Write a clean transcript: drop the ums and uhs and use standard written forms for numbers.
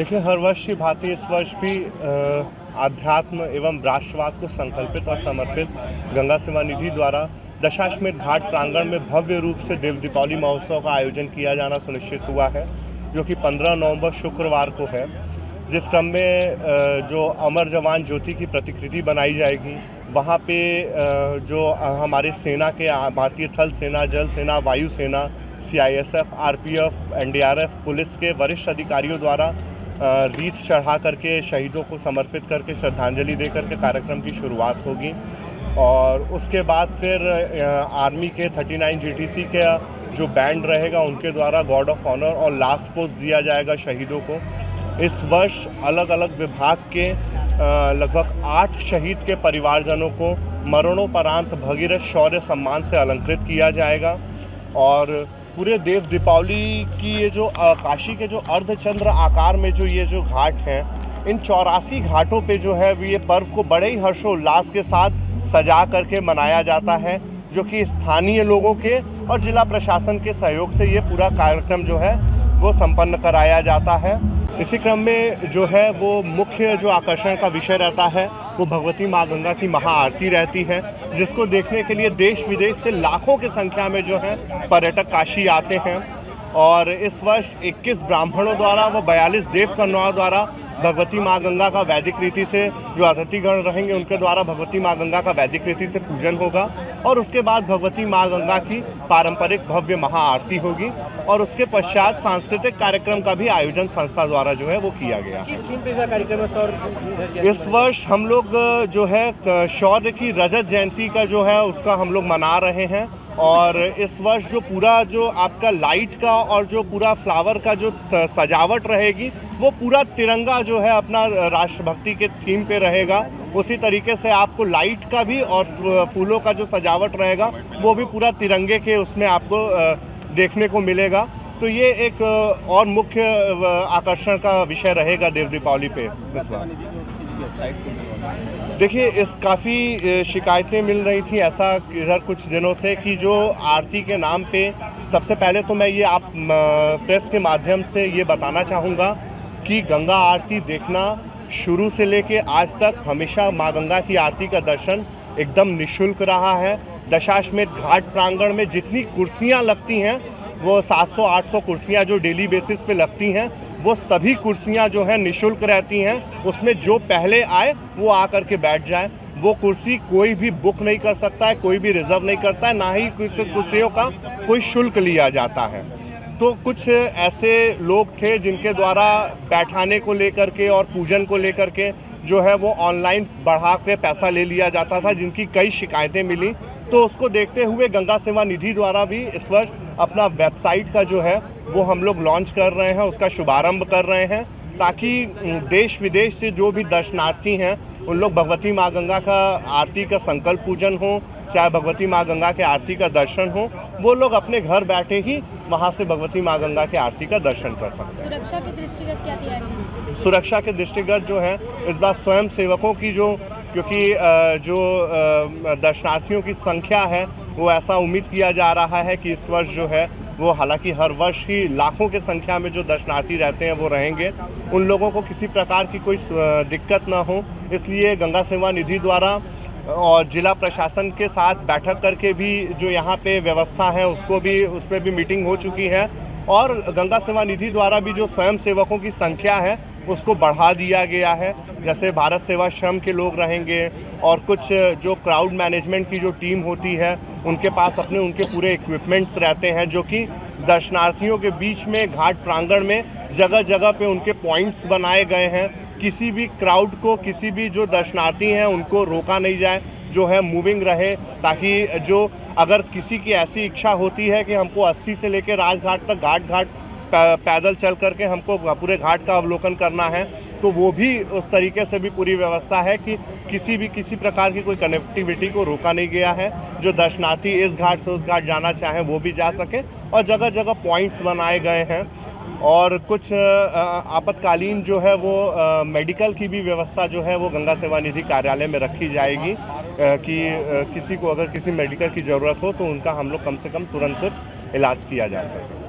देखिए, हर वर्ष की भांति इस वर्ष भी आध्यात्म एवं राष्ट्रवाद को संकल्पित और समर्पित गंगा सेवा निधि द्वारा दशाश्वमेध घाट प्रांगण में भव्य रूप से देव दीपावली महोत्सव का आयोजन किया जाना सुनिश्चित हुआ है, जो कि 15 नवंबर शुक्रवार को है। जिस क्रम में जो अमर जवान ज्योति की प्रतिकृति बनाई जाएगी, वहाँ पे जो हमारे सेना के भारतीय थल सेना, जल सेना, वायु सेना, CISF, RPF, NDRF, पुलिस के वरिष्ठ अधिकारियों द्वारा रीत चढ़ा करके शहीदों को समर्पित करके श्रद्धांजलि दे करके कार्यक्रम की शुरुआत होगी। और उसके बाद फिर आर्मी के 39 GTC का जो बैंड रहेगा, उनके द्वारा गार्ड ऑफ ऑनर और लास्ट पोस्ट दिया जाएगा शहीदों को। इस वर्ष अलग अलग विभाग के लगभग 8 शहीद के परिवारजनों को मरणोपरांत भगीरथ शौर्य सम्मान से अलंकृत किया जाएगा। और पूरे देव दीपावली की ये जो काशी के जो अर्धचंद्र आकार में जो ये जो घाट हैं, इन 84 घाटों पे जो है ये पर्व को बड़े ही हर्षोल्लास के साथ सजा करके मनाया जाता है, जो कि स्थानीय लोगों के और जिला प्रशासन के सहयोग से ये पूरा कार्यक्रम जो है वो संपन्न कराया जाता है। इसी क्रम में जो है वो मुख्य जो आकर्षण का विषय रहता है वो भगवती माँ गंगा की महाआरती रहती है, जिसको देखने के लिए देश विदेश से लाखों की संख्या में जो है पर्यटक काशी आते हैं। और इस वर्ष 21 ब्राह्मणों द्वारा व 42 देव कन्याओं द्वारा भगवती माँ गंगा का वैदिक रीति से, जो अतिथिगण रहेंगे उनके द्वारा भगवती माँ गंगा का वैदिक रीति से पूजन होगा। और उसके बाद भगवती माँ गंगा की पारंपरिक भव्य महाआरती होगी। और उसके पश्चात सांस्कृतिक कार्यक्रम का भी आयोजन संस्था द्वारा जो है वो किया गया। किस थीम पे कार्यक्रम है? इस वर्ष हम लोग जो है शौर्य की रजत जयंती का जो है उसका हम लोग मना रहे हैं। और इस वर्ष जो पूरा जो आपका लाइट का और जो पूरा फ्लावर का जो सजावट रहेगी, वो पूरा तिरंगा जो है अपना राष्ट्रभक्ति के थीम पे रहेगा। उसी तरीके से आपको लाइट का भी और फूलों का जो सजावट रहेगा वो भी पूरा तिरंगे के उसमें आपको देखने को मिलेगा। तो ये एक और मुख्य आकर्षण का विषय रहेगा देव दीपावली पे इस बार। देखिए, इस काफ़ी शिकायतें मिल रही थी ऐसा इधर कुछ दिनों से कि जो आरती के नाम पे, सबसे पहले तो मैं ये आप प्रेस के माध्यम से ये बताना चाहूँगा कि गंगा आरती देखना शुरू से लेके आज तक हमेशा माँ गंगा की आरती का दर्शन एकदम निःशुल्क रहा है। दशाश्वमेध घाट प्रांगण में जितनी कुर्सियाँ लगती हैं, वो 700-800 कुर्सियाँ जो डेली बेसिस पे लगती हैं, वो सभी कुर्सियाँ जो हैं निःशुल्क रहती हैं। उसमें जो पहले आए वो आकर के बैठ जाए। वो कुर्सी कोई भी बुक नहीं कर सकता है, कोई भी रिजर्व नहीं करता है, ना ही किसी कुर्सियों का कोई शुल्क लिया जाता है। तो कुछ ऐसे लोग थे जिनके द्वारा बैठाने को लेकर के और पूजन को लेकर के जो है वो ऑनलाइन बढ़ा के पैसा ले लिया जाता था, जिनकी कई शिकायतें मिली। तो उसको देखते हुए गंगा सेवा निधि द्वारा भी इस वर्ष अपना वेबसाइट का जो है वो हम लोग लॉन्च कर रहे हैं, उसका शुभारंभ कर रहे हैं, ताकि देश विदेश से जो भी दर्शनार्थी हैं उन लोग भगवती माँ गंगा का आरती का संकल्प पूजन हो, चाहे भगवती माँ गंगा के आरती का दर्शन हो, वो लोग अपने घर बैठे ही वहाँ से भगवती माँ गंगा के आरती का दर्शन कर सकते हैं। सुरक्षा के दृष्टिगत क्या तैयारी है? सुरक्षा के दृष्टिगत जो है इस बार स्वयं सेवकों की जो, क्योंकि जो दर्शनार्थियों की संख्या है वो ऐसा उम्मीद किया जा रहा है कि इस वर्ष जो है वो, हालांकि हर वर्ष ही लाखों की संख्या में जो दर्शनार्थी रहते हैं वो रहेंगे, उन लोगों को किसी प्रकार की कोई दिक्कत ना हो, इसलिए गंगा सेवा निधि द्वारा और जिला प्रशासन के साथ बैठक करके भी जो यहाँ पे व्यवस्था है उसको भी, उस पर भी मीटिंग हो चुकी है। और गंगा सेवा निधि द्वारा भी जो स्वयं सेवकों की संख्या है उसको बढ़ा दिया गया है। जैसे भारत सेवाश्रम के लोग रहेंगे और कुछ जो क्राउड मैनेजमेंट की जो टीम होती है उनके पास अपने उनके पूरे इक्विपमेंट्स रहते हैं, जो कि दर्शनार्थियों के बीच में घाट प्रांगण में जगह जगह पे उनके पॉइंट्स बनाए गए हैं। किसी भी क्राउड को, किसी भी जो दर्शनार्थी हैं उनको रोका नहीं जाए, जो है मूविंग रहे, ताकि जो अगर किसी की ऐसी इच्छा होती है कि हमको 80 से लेकर राजघाट तक घाट पैदल चल करके हमको पूरे घाट का अवलोकन करना है, तो वो भी उस तरीके से भी पूरी व्यवस्था है कि किसी प्रकार की कोई कनेक्टिविटी को रोका नहीं गया है। जो दर्शनार्थी इस घाट से उस घाट जाना चाहें वो भी जा सकें, और जगह जगह पॉइंट्स बनाए गए हैं। और कुछ आपातकालीन जो है वो मेडिकल की भी व्यवस्था जो है वो गंगा सेवा निधि कार्यालय में रखी जाएगी, कि किसी को अगर किसी मेडिकल की ज़रूरत हो तो उनका हम लोग कम से कम तुरंत कुछ इलाज किया जा सके।